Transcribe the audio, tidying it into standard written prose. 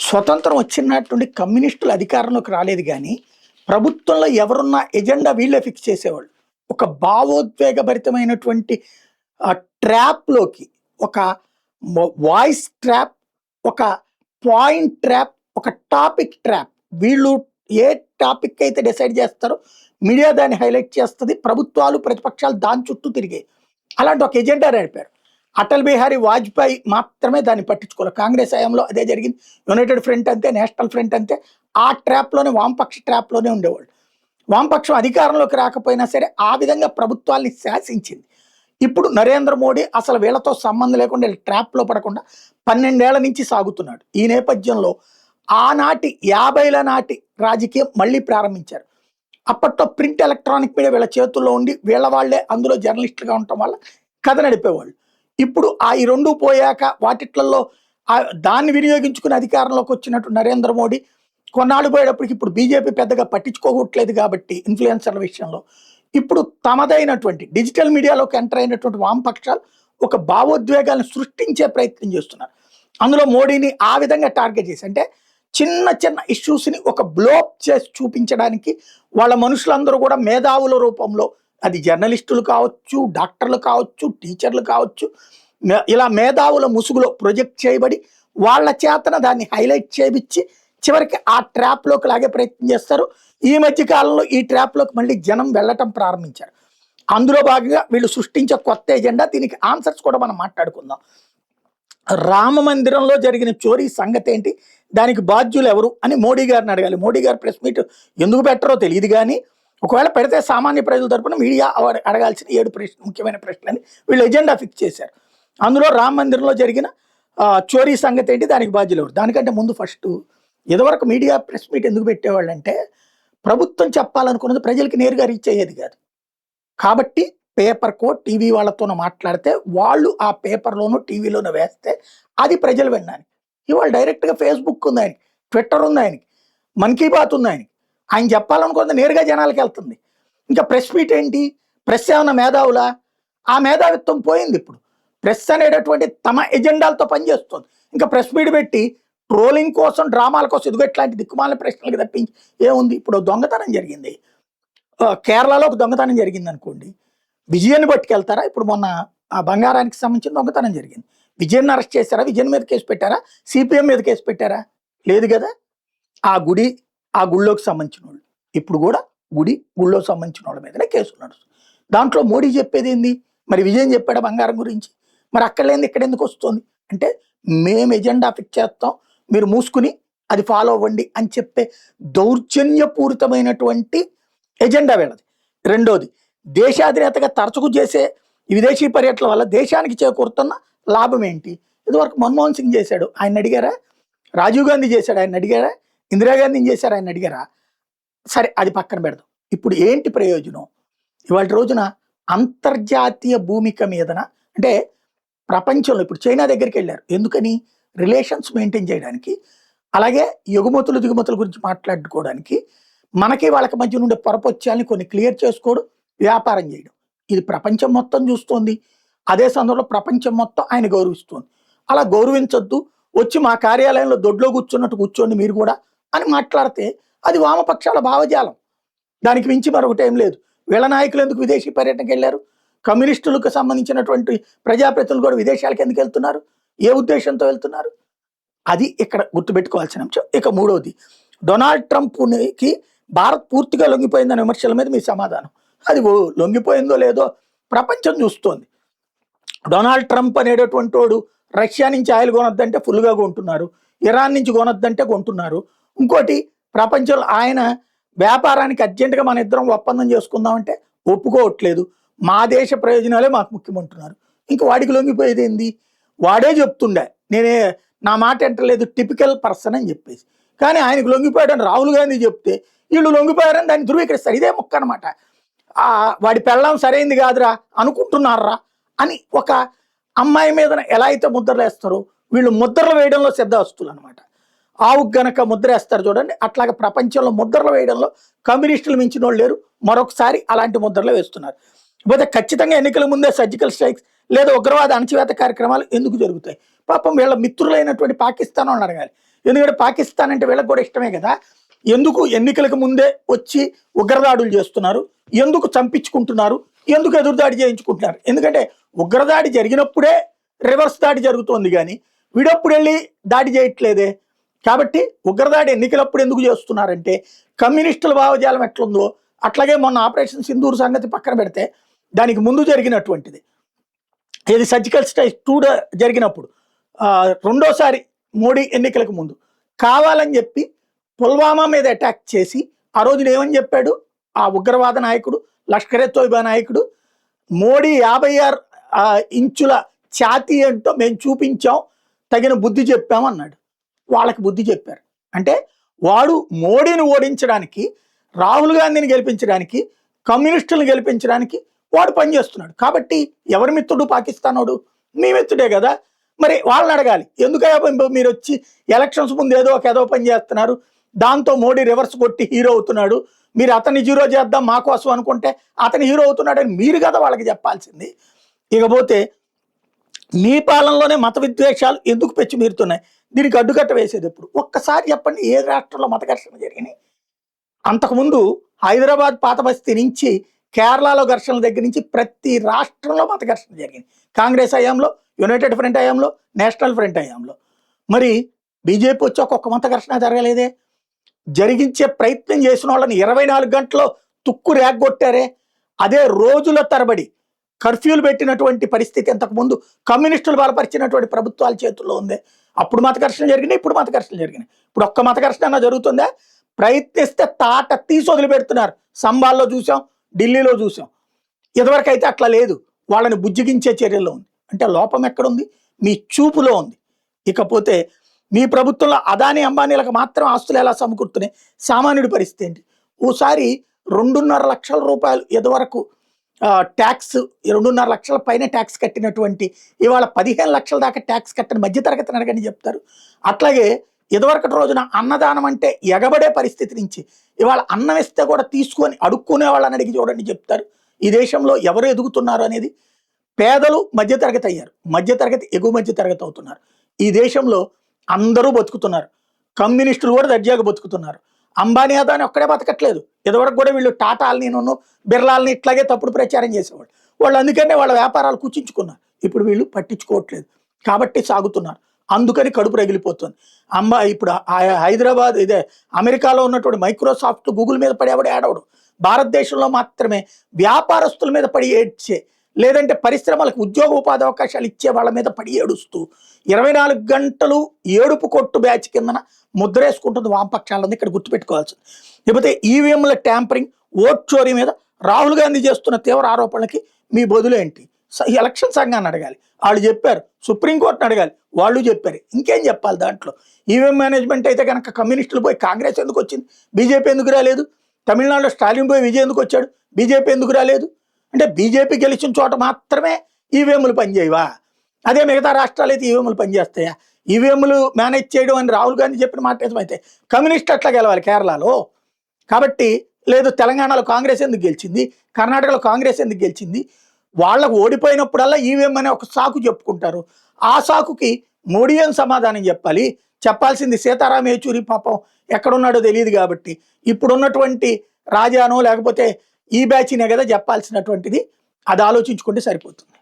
స్వతంత్రం వచ్చినటువంటి కమ్యూనిస్టులు అధికారంలోకి రాలేదు కానీ ప్రభుత్వంలో ఎవరున్న ఎజెండా వీళ్ళే ఫిక్స్ చేసేవాళ్ళు. ఒక భావోద్వేగభరితమైనటువంటి ట్రాప్లోకి ఒక వాయిస్ ట్రాప్, ఒక పాయింట్ ట్రాప్, ఒక టాపిక్ ట్రాప్. వీళ్ళు ఏ టాపిక్ అయితే డిసైడ్ చేస్తారో మీడియా దాన్ని హైలైట్ చేస్తుంది, ప్రభుత్వాలు ప్రతిపక్షాలు దాని చుట్టూ తిరిగాయి. అలాంటి ఒక ఎజెండా నడిపారు. అటల్ బిహారీ వాజ్పేయి మాత్రమే దాన్ని పట్టించుకోవాలి. కాంగ్రెస్ హయాంలో అదే జరిగింది. యునైటెడ్ ఫ్రంట్ అంతే, నేషనల్ ఫ్రంట్ అంతే. ఆ ట్రాప్లోనే, వామపక్ష ట్రాప్లోనే ఉండేవాళ్ళు. వామపక్షం అధికారంలోకి రాకపోయినా సరే ఆ విధంగా ప్రభుత్వాల్ని శాసించింది. ఇప్పుడు నరేంద్ర మోడీ అసలు వీళ్ళతో సంబంధం లేకుండా ట్రాప్లో పడకుండా 12 ఏళ్ల నుంచి సాగుతున్నాడు. ఈ నేపథ్యంలో ఆనాటి 50ల నాటి రాజకీయం మళ్ళీ ప్రారంభించారు. అప్పట్లో ప్రింట్, ఎలక్ట్రానిక్ మీడియా వీళ్ళ చేతుల్లో ఉండి వీళ్ళ వాళ్లే అందులో జర్నలిస్టులుగా ఉండటం వల్ల కథ నడిపేవాళ్ళు. ఇప్పుడు ఈ రెండు పోయాక వాటిట్లలో దాన్ని వినియోగించుకుని అధికారంలోకి వచ్చినట్టు నరేంద్ర మోడీ కొన్నాళ్ళు పోయేటప్పటికి ఇప్పుడు బీజేపీ పెద్దగా పట్టించుకోవట్లేదు కాబట్టి ఇన్ఫ్లుయెన్సర్ల విషయంలో ఇప్పుడు తమదైనటువంటి డిజిటల్ మీడియాలోకి ఎంటర్ అయినటువంటి వామపక్షాలు ఒక భావోద్వేగాలను సృష్టించే ప్రయత్నం చేస్తున్నారు. అందులో మోడీని ఆ విధంగా టార్గెట్ చేసి, అంటే చిన్న చిన్న ఇష్యూస్ని ఒక బ్లోప్ చేసి చూపించడానికి వాళ్ళ మనుషులందరూ కూడా మేధావుల రూపంలో, అది జర్నలిస్టులు కావచ్చు, డాక్టర్లు కావచ్చు, టీచర్లు కావచ్చు, ఇలా మేధావుల ముసుగులో ప్రొజెక్ట్ చేయబడి వాళ్ళ చేతన దాన్ని హైలైట్ చేయించి చివరికి ఆ ట్రాప్లోకి లాగే ప్రయత్నం చేస్తారు. ఈ మధ్య కాలంలో ఈ ట్రాప్లోకి మళ్ళీ జనం వెళ్ళటం ప్రారంభించారు. అందులో భాగంగా వీళ్ళు సృష్టించే కొత్త ఎజెండా. దీనికి ఆన్సర్స్ కూడా మనం మాట్లాడుకుందాం. రామ మందిరంలో జరిగిన చోరీ సంగతి ఏంటి, దానికి బాధ్యులు ఎవరు అని మోడీ గారిని అడగాలి. మోడీ గారు ప్రెస్ మీట్ ఎందుకు పెట్టరో తెలియదు, కానీ ఒకవేళ పెడితే సామాన్య ప్రజల తరపున మీడియా అడగాల్సిన 7 ముఖ్యమైన ప్రశ్నలని వీళ్ళు ఎజెండా ఫిక్స్ చేశారు. అందులో రామ మందిరంలో జరిగిన చోరీ సంగతి ఏంటి, దానికి బాధ్యులు ఎవరు. దానికంటే ముందు ఫస్ట్ ఇదివరకు మీడియా ప్రెస్ మీట్ ఎందుకు పెట్టేవాళ్ళు అంటే, ప్రభుత్వం చెప్పాలనుకున్నది ప్రజలకి నేరుగా రీచ్ అయ్యేది కాదు. కాబట్టి పేపర్కో టీవీ వాళ్ళతోనో మాట్లాడితే వాళ్ళు ఆ పేపర్లోనూ టీవీలోనూ వేస్తే అది ప్రజలు విన్నాను. ఇవాళ డైరెక్ట్గా ఫేస్బుక్ ఉంది ఆయనకి, ట్విట్టర్ ఉంది ఆయనకి, మన్ కీ బాత్ ఉంది ఆయనకి. ఆయన చెప్పాలనుకున్నది నేరుగా జనాలకి వెళ్తుంది. ఇంకా ప్రెస్ మీట్ ఏంటి, ప్రెస్ ఏమన్నా మేధావులా? ఆ మేధావిత్వం పోయింది. ఇప్పుడు ప్రెస్ అనేటటువంటి తమ ఎజెండాలతో పనిచేస్తుంది. ఇంకా ప్రెస్ మీట్ పెట్టి ట్రోలింగ్ కోసం, డ్రామాల కోసం ఇదిగో ఇట్లాంటి దిక్కుమాలిన ప్రశ్నలకు తప్పించి ఏముంది. ఇప్పుడు దొంగతనం జరిగింది, కేరళలో ఒక దొంగతనం జరిగింది అనుకోండి, విజయాన్ని పట్టుకెళ్తారా? ఇప్పుడు మొన్న ఆ బంగారానికి సంబంధించిన దొంగతనం జరిగింది, విజయన్ అరెస్ట్ చేశారా? విజయన్ మీద కేసు పెట్టారా? సిపిఎం మీద కేసు పెట్టారా? లేదు కదా. ఆ గుళ్ళోకి సంబంధించిన వాళ్ళు ఇప్పుడు కూడా గుళ్ళోకి సంబంధించిన వాళ్ళ మీదనే కేసు నడుస్తుంది. దాంట్లో మోడీ చెప్పేది ఏంది, మరి విజయన్ చెప్పాడా బంగారం గురించి? మరి అక్కడ లేని ఇక్కడ ఎందుకు వస్తుంది అంటే, మేము ఎజెండా ఫిక్స్ చేస్తాం, మీరు మూసుకుని అది ఫాలో అవ్వండి అని చెప్పే దౌర్జన్యపూరితమైనటువంటి ఎజెండా వీళ్ళది. రెండోది, దేశాధినేతగా తరచుకు చేసే విదేశీ పర్యటనల వల్ల దేశానికి చేకూరుతున్న లాభం ఏంటి? ఇదివరకు మన్మోహన్ సింగ్ చేశాడు, ఆయన అడిగారా? రాజీవ్ గాంధీ చేశాడు, ఆయన అడిగారా? ఇందిరాగాంధీని చేశారు, ఆయన అడిగారా? సరే, అది పక్కన పెడదాం. ఇప్పుడు ఏంటి ప్రయోజనం? ఇవాళ రోజున అంతర్జాతీయ భూమిక మీదన, అంటే ప్రపంచంలో ఇప్పుడు చైనా దగ్గరికి వెళ్ళారు. ఎందుకని? రిలేషన్స్ మెయింటైన్ చేయడానికి, అలాగే ఎగుమతులు దిగుమతుల గురించి మాట్లాడుకోవడానికి, మనకి వాళ్ళకి మధ్య నుండి పొరపొచ్చాలని కొన్ని క్లియర్ చేసుకోవడం, వ్యాపారం చేయడం. ఇది ప్రపంచం మొత్తం చూస్తోంది. అదే సందర్భంలో ప్రపంచం మొత్తం ఆయన గౌరవిస్తోంది. అలా గౌరవించొద్దు, వచ్చి మా కార్యాలయంలో దొడ్లో కూర్చున్నట్టు కూర్చోండి మీరు కూడా అని మాట్లాడితే అది వామపక్షాల భావజాలం. దానికి మించి మరొకటి ఏం లేదు. వీళ్ళ నాయకులు ఎందుకు విదేశీ పర్యటనకు వెళ్ళారు? కమ్యూనిస్టులకు సంబంధించినటువంటి ప్రజాప్రతినిధులు కూడా విదేశాలకు ఎందుకు వెళ్తున్నారు? ఏ ఉద్దేశంతో వెళ్తున్నారు? అది ఇక్కడ గుర్తుపెట్టుకోవాల్సిన అంశం. ఇక మూడవది, డొనాల్డ్ ట్రంప్కి భారత్ పూర్తిగా లొంగిపోయిందనే విమర్శల మీద మీ సమాధానం. అది లొంగిపోయిందో లేదో ప్రపంచం చూస్తోంది. డొనాల్డ్ ట్రంప్ అనేటటువంటి వాడు రష్యా నుంచి ఆయిల్ కొనొద్దంటే ఫుల్గా కొంటున్నారు, ఇరాన్ నుంచి కొనొద్దంటే కొంటున్నారు. ఇంకోటి, ప్రపంచంలో ఆయన వ్యాపారానికి అర్జెంటుగా మన ఇద్దరం ఒప్పందం చేసుకుందామంటే ఒప్పుకోవట్లేదు, మా దేశ ప్రయోజనాలే మాకు ముఖ్యమంటున్నారు. ఇంక వాడికి లొంగిపోయేది ఏంది? వాడే చెప్తుండే నా మాట ఎంటలేదు, టిపికల్ పర్సన్ అని చెప్పేసి. కానీ ఆయనకు లొంగిపోయాడని రాహుల్ గాంధీ చెప్తే వీళ్ళు లొంగిపోయారని దాన్ని ధృవీకరిస్తారు. ఇదే ముక్క అనమాట. వాడి పెళ్ళం సరైంది కాదురా అనుకుంటున్నారా అని ఒక అమ్మాయి మీద ఎలా అయితే ముద్రలు వేస్తారో వీళ్ళు ముద్రలు వేయడంలో సిద్ధవస్తులు అనమాట. ఆవుకు గనక ముద్ర వేస్తారు చూడండి, అట్లాగే ప్రపంచంలో ముద్రలు వేయడంలో కమ్యూనిస్టులు మించిన వాళ్ళు లేరు. మరొకసారి అలాంటి ముద్రలు వేస్తున్నారు. పోతే ఖచ్చితంగా ఎన్నికల ముందే సర్జికల్ స్ట్రైక్స్ లేదా ఉగ్రవాద అణచివేత కార్యక్రమాలు ఎందుకు జరుగుతాయి? పాపం వీళ్ళ మిత్రులైనటువంటి పాకిస్తాన్ వాళ్ళని అడగాలి. ఎందుకంటే పాకిస్తాన్ అంటే వీళ్ళకి కూడా ఇష్టమే కదా. ఎందుకు ఎన్నికలకు ముందే వచ్చి ఉగ్రదాడులు చేస్తున్నారు, ఎందుకు చంపించుకుంటున్నారు, ఎందుకు ఎదురుదాడి చేయించుకుంటున్నారు? ఎందుకంటే ఉగ్రదాడి జరిగినప్పుడే రివర్స్ దాడి జరుగుతోంది కానీ వీడప్పుడు వెళ్ళి దాడి చేయట్లేదే. కాబట్టి ఉగ్రదాడి ఎన్నికలప్పుడు ఎందుకు చేస్తున్నారంటే కమ్యూనిస్టుల భావజాలం ఎట్లుందో అట్లాగే మొన్న ఆపరేషన్ సింధూర్ సంగతి పక్కన పెడితే దానికి ముందు జరిగినటువంటిది ఇది సర్జికల్ స్ట్రైక్ 2 జరిగినప్పుడు రెండోసారి మోడీ ఎన్నికలకు ముందు కావాలని చెప్పి పుల్వామా మీద అటాక్ చేసి ఆ రోజున ఏమని చెప్పాడు ఆ ఉగ్రవాద నాయకుడు, లష్కరే తోయిబా నాయకుడు, మోడీ 56 ఇంచుల ఛాతీ ఏంటో మేము చూపించాం, తగిన బుద్ధి చెప్పామన్నాడు. వాళ్ళకి బుద్ధి చెప్పారు. అంటే వాడు మోడీని ఓడించడానికి, రాహుల్ గాంధీని గెలిపించడానికి, కమ్యూనిస్టులను గెలిపించడానికి వాడు పనిచేస్తున్నాడు. కాబట్టి ఎవరి మిత్రుడు పాకిస్తానోడు? మీ మిత్రుడే కదా. మరి వాళ్ళని అడగాలి, ఎందుకయ్యా మీరు వచ్చి ఎలక్షన్స్ ముందు ఏదో పని చేస్తున్నారు, దాంతో మోడీ రివర్స్ కొట్టి హీరో అవుతున్నాడు, మీరు అతన్ని జీరో చేద్దాం మా కోసం అనుకుంటే అతని హీరో అవుతున్నాడని మీరు కదా వాళ్ళకి చెప్పాల్సింది. ఇకపోతే మీ పాలనలోనే మత విద్వేషాలు ఎందుకు పెచ్చిమీరుతున్నాయి? దీనికి అడ్డుకట్ట వేసేది ఎప్పుడు? ఒక్కసారి చెప్పండి, ఏ రాష్ట్రంలో మత ఘర్షణ జరిగినాయి? అంతకుముందు హైదరాబాద్ పాత బస్తీ నుంచి కేరళలో ఘర్షణల దగ్గర నుంచి ప్రతి రాష్ట్రంలో మత ఘర్షణ జరిగింది. కాంగ్రెస్ హయాంలో, యునైటెడ్ ఫ్రంట్ హయాంలో, నేషనల్ ఫ్రంట్ హయాంలో. మరి బీజేపీ వచ్చి ఒక్కొక్క మత ఘర్షణ జరగలేదే. జరిగించే ప్రయత్నం చేసిన వాళ్ళని 24 గంటల్లో తుక్కు రేగొట్టారే. అదే రోజుల తరబడి కర్ఫ్యూలు పెట్టినటువంటి పరిస్థితి ఇంతకుముందు కమ్యూనిస్టులు బలపరిచినటువంటి ప్రభుత్వాల చేతుల్లో ఉంది. అప్పుడు మత ఘర్షణ జరిగినాయి, ఇప్పుడు మత ఘర్షణ జరిగినాయి. ఇప్పుడు ఒక్క మత ఘర్షణ అన్నా జరుగుతుందా? ప్రయత్నిస్తే తాట తీసి వదిలిపెడుతున్నారు. సంబాల్లో చూసాం, ఢిల్లీలో చూసాం. ఇదివరకు అయితే అట్లా లేదు, వాళ్ళని బుజ్జిగించే చర్యల్లో ఉంది. అంటే లోపం ఎక్కడుంది? మీ చూపులో ఉంది. ఇకపోతే మీ ప్రభుత్వంలో అదానీ అంబానీలకు మాత్రం ఆస్తులు ఎలా సమకూరుతున్నాయి, సామాన్యుడి పరిస్థితి ఏంటి? ఓసారి 2.5 లక్షల రూపాయలు ఇదివరకు ట్యాక్స్, 2.5 లక్షల పైన ట్యాక్స్ కట్టినటువంటి ఇవాళ 15 లక్షల దాకా ట్యాక్స్ కట్టిన మధ్యతరగతిని అడగని చెప్తారు. అట్లాగే ఇదివరకటి రోజున అన్నదానం అంటే ఎగబడే పరిస్థితి నుంచి ఇవాళ అన్నం ఇస్తే కూడా తీసుకొని అడుక్కునే వాళ్ళని అడిగి చూడండి చెప్తారు. ఈ దేశంలో ఎవరు ఎదుగుతున్నారు అనేది, పేదలు మధ్యతరగతి అయ్యారు, మధ్యతరగతి ఎగువ మధ్యతరగతి అవుతున్నారు. ఈ దేశంలో అందరూ బతుకుతున్నారు, కమ్యూనిస్టులు కూడా దర్జాగా బతుకుతున్నారు. అంబానీ అదాని ఒక్కడే బతకట్లేదు. ఇదివరకు కూడా వీళ్ళు టాటాలని, బిర్లాలని ఇట్లాగే తప్పుడు ప్రచారం చేసేవాళ్ళు. వాళ్ళు అందుకనే వాళ్ళ వ్యాపారాలు కుచించుకున్నారు. ఇప్పుడు వీళ్ళు పట్టించుకోవట్లేదు కాబట్టి సాగుతున్నారు. అందుకని కడుపు రగిలిపోతుంది. ఇప్పుడు హైదరాబాద్ ఇదే అమెరికాలో ఉన్నటువంటి మైక్రోసాఫ్ట్, గూగుల్ మీద పడేవాడు ఏడవడు. భారతదేశంలో మాత్రమే వ్యాపారస్తుల మీద పడి ఏడ్చే, లేదంటే పరిశ్రమలకు ఉద్యోగ ఉపాధి అవకాశాలు ఇచ్చే వాళ్ళ మీద పడి ఏడుస్తూ 24 గంటలు ఏడుపు కొట్టు బ్యాచ్ కిందన ముద్రేసుకుంటుంది వామపక్షాలను. ఇక్కడ గుర్తుపెట్టుకోవాల్సింది. లేకపోతే ఈవీఎంల ట్యాంపరింగ్, ఓట్ చోరీ మీద రాహుల్ గాంధీ చేస్తున్న తీవ్ర ఆరోపణలకి మీ బదులేంటి? ఎలక్షన్ సంఘాన్ని అడగాలి, వాళ్ళు చెప్పారు. సుప్రీంకోర్టుని అడగాలి, వాళ్ళు చెప్పారు. ఇంకేం చెప్పాలి దాంట్లో? ఈవీఎం మేనేజ్మెంట్ అయితే కనుక కమ్యూనిస్టులు పోయి కాంగ్రెస్ ఎందుకు వచ్చింది, బీజేపీ ఎందుకు రాలేదు? తమిళనాడులో స్టాలిన్ పోయి విజయ్ ఎందుకు వచ్చాడు, బీజేపీ ఎందుకు రాలేదు? అంటే బీజేపీ గెలిచిన చోట మాత్రమే ఈవీఎంలు పనిచేయవా? అదే మిగతా రాష్ట్రాలు అయితే ఈవీఎంలు పనిచేస్తాయా? ఈవీఎంలు మేనేజ్ చేయడం అని రాహుల్ గాంధీ చెప్పిన మాట నిజమైతే కమ్యూనిస్ట్ అట్లా గెలవాలి కేరళలో. కాబట్టి లేదు, తెలంగాణలో కాంగ్రెస్ ఎందుకు గెలిచింది, కర్ణాటకలో కాంగ్రెస్ ఎందుకు గెలిచింది? వాళ్ళకు ఓడిపోయినప్పుడల్లా ఈవీఎం అనే ఒక సాకు చెప్పుకుంటారు. ఆ సాకుకి మోడీ అని సమాధానం చెప్పాలి. చెప్పాల్సింది సీతారాం యేచూరి పాపం ఎక్కడున్నాడో తెలియదు కాబట్టి ఇప్పుడున్నటువంటి రాజానో లేకపోతే ఈ బ్యాచ్నే కదా చెప్పాల్సినటువంటిది. అది ఆలోచించుకుంటే సరిపోతుంది.